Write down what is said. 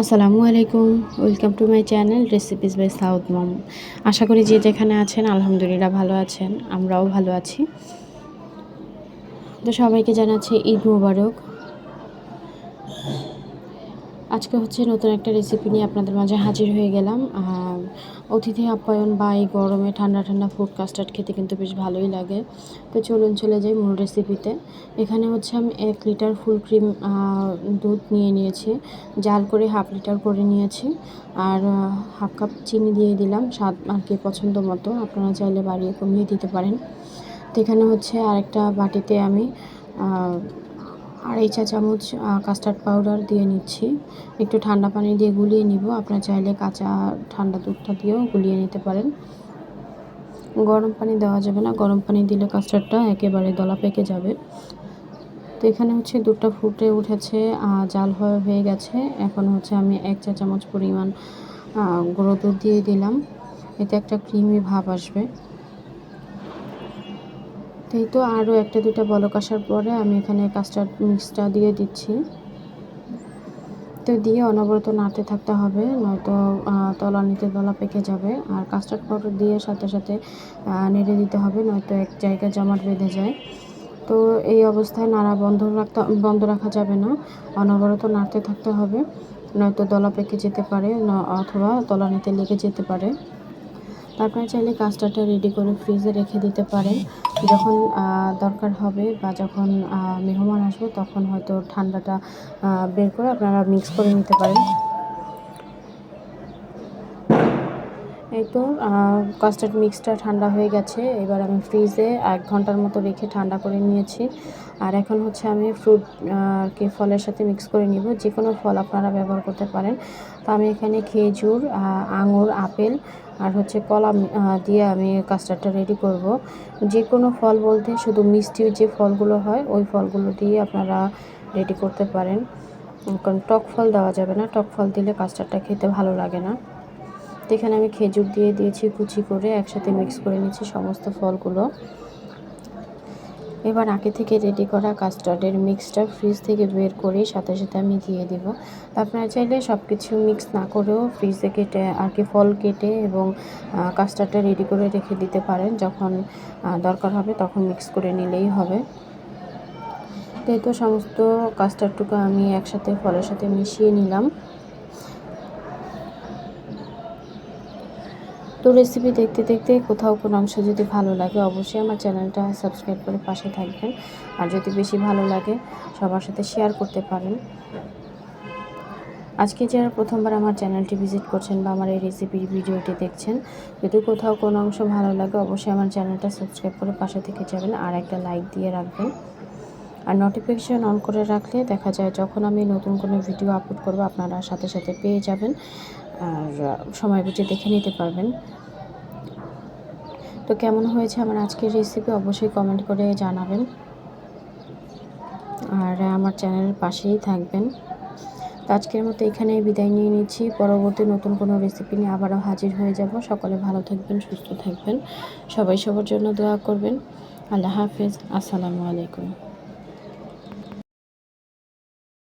আসসালামু আলাইকুম, welcome to my channel recipes by South Mom. আশা করি যে যেখানে আছেন আলহামদুলিল্লাহ ভালো আছেন, আমরাও ভালো আছি। তো সবাইকে জানাচ্ছি ঈদ মুবারক। আজকে হচ্ছে নতুন একটা রেসিপি নিয়ে আপনাদের মাঝে হাজির হয়ে গেলাম। অতিথি আপ্যায়ন বা এই গরমে ঠান্ডা ঠান্ডা ফুড কাস্টার্ড খেতে কিন্তু বেশ ভালোই লাগে। তো চলুন চলে যাই মূল রেসিপিতে। এখানে হচ্ছে আমি 1 লিটার ফুল ক্রিম দুধ নিয়েছি, জাল করে 1/2 লিটার করে নিয়েছি। আর 1/2 কাপ চিনি দিয়ে দিলাম, স্বাদ আর কি পছন্দ মতো, আপনারা চাইলে বাড়িয়ে কমিয়ে দিতে পারেন। তো এখানে হচ্ছে আরেকটা বাটিতে আমি 2.5 চা চামচ কাস্টার্ড পাউডার দিয়ে নিচ্ছি। একটু ঠান্ডা পানি দিয়ে গুলিয়ে নিব, আপনারা চাইলে কাঁচা ঠান্ডা দুধটা দিয়েও গুলিয়ে নিতে পারেন। গরম পানি দেওয়া যাবে না, গরম পানি দিলে কাস্টার্ডটা একেবারে দলা পেকে যাবে। তো এখানে হচ্ছে দুধটা ফুটে উঠেছে, জাল হয়ে গেছে। এখন হচ্ছে আমি 1 চা চামচ পরিমাণ গুঁড়ো দুধ দিয়ে দিলাম, এতে একটা ক্রিমি ভাব আসবে। এই তো আরও 1-2টা বলক আসার পরে আমি এখানে কাস্টার্ড মিক্সটা দিয়ে দিচ্ছি। তো দিয়ে অনবরত নাড়তে থাকতে হবে, নয়তো তলানিতে দলা পেকে যাবে। আর কাস্টার্ড পাউডার দিয়ে সাথে সাথে নেড়ে দিতে হবে, নয়তো এক জায়গায় জমাট বেঁধে যায়। তো এই অবস্থায় নাড়া বন্ধ রাখা যাবে না, অনবরত নাড়তে থাকতে হবে, নয়তো দলা পেকে যেতে পারে অথবা তলানিতে লেগে যেতে পারে। তারপরে চাইলে কাস্টার্ডটা রেডি করে ফ্রিজে রেখে দিতে পারেন। যখন দরকার হবে বা যখন মেহমান আসবে তখন হয়তো ঠান্ডাটা বের করে আপনারা মিক্স করে নিতে পারেন। এই তো কাস্টার্ড মিক্সটা ঠান্ডা হয়ে গেছে। এবার আমি ফ্রিজে 1 ঘন্টার মতো রেখে ঠান্ডা করে নিয়েছি। আর এখন হচ্ছে আমি ফলের সাথে মিক্স করে নিব। যে কোনো ফল আপনারা ব্যবহার করতে পারেন। তো আমি এখানে খেজুর, আঙুর, আপেল আর হচ্ছে কলা দিয়ে আমি কাস্টার্ডটা রেডি করব। যে কোনো ফল বলতে শুধু মিষ্টি যে ফলগুলো হয় ওই ফলগুলো দিয়ে আপনারা রেডি করতে পারেন, কারণ টক ফল দেওয়া যাবে না, টক ফল দিলে কাস্টার্ডটা খেতে ভালো লাগে না। তো এখানে আমি খেজুর দিয়ে দিয়েছি কুচি করে, একসাথে মিক্স করে নিচ্ছি সমস্ত ফলগুলো। এবার আগে থেকে রেডি করা কাস্টার্ডের মিক্সটা ফ্রিজ থেকে বের করে সাথে সাথে আমি দিয়ে দেব। আপনারা চাইলে সব কিছু মিক্স না করেও ফ্রিজে কেটে আর কি ফল কেটে এবং কাস্টার্ডটা রেডি করে রেখে দিতে পারেন, যখন দরকার হবে তখন মিক্স করে নিলেই হবে। তো এই তো সমস্ত কাস্টার্ডটুকু আমি একসাথে ফলের সাথে মিশিয়ে নিলাম। তো রেসিপি দেখতে দেখতে কোথাও কোনো অংশ যদি ভালো লাগে অবশ্যই আমার চ্যানেলটা সাবস্ক্রাইব করে পাশে থাকবেন। আর যদি বেশি ভালো লাগে সবার সাথে শেয়ার করতে পারেন। আজকে যারা প্রথমবার আমার চ্যানেলটি ভিজিট করছেন বা আমার এই রেসিপির ভিডিওটি দেখছেন, যদি কোথাও কোনো অংশ ভালো লাগে অবশ্যই আমার চ্যানেলটা সাবস্ক্রাইব করে পাশে থেকে যাবেন আর একটা লাইক দিয়ে রাখবেন। আর নোটিফিকেশান অন করে রাখলে দেখা যায় যখন আমি নতুন কোনো ভিডিও আপলোড করব আপনারা সাথে সাথে পেয়ে যাবেন আর সময় বুঝে দেখে নিতে পারবেন। তো কেমন হয়েছে আমার আজকের রেসিপি অবশ্যই কমেন্ট করে জানাবেন আর আমার চ্যানেলের পাশেই থাকবেন। তো আজকের মতো এখানেই বিদায় নিয়ে নিচ্ছি, পরবর্তী নতুন কোনো রেসিপি নিয়ে আবারও হাজির হয়ে যাব। সকলে ভালো থাকবেন, সুস্থ থাকবেন, সবাই সবার জন্য দোয়া করবেন। আল্লাহ হাফেজ, আসসালামু আলাইকুম।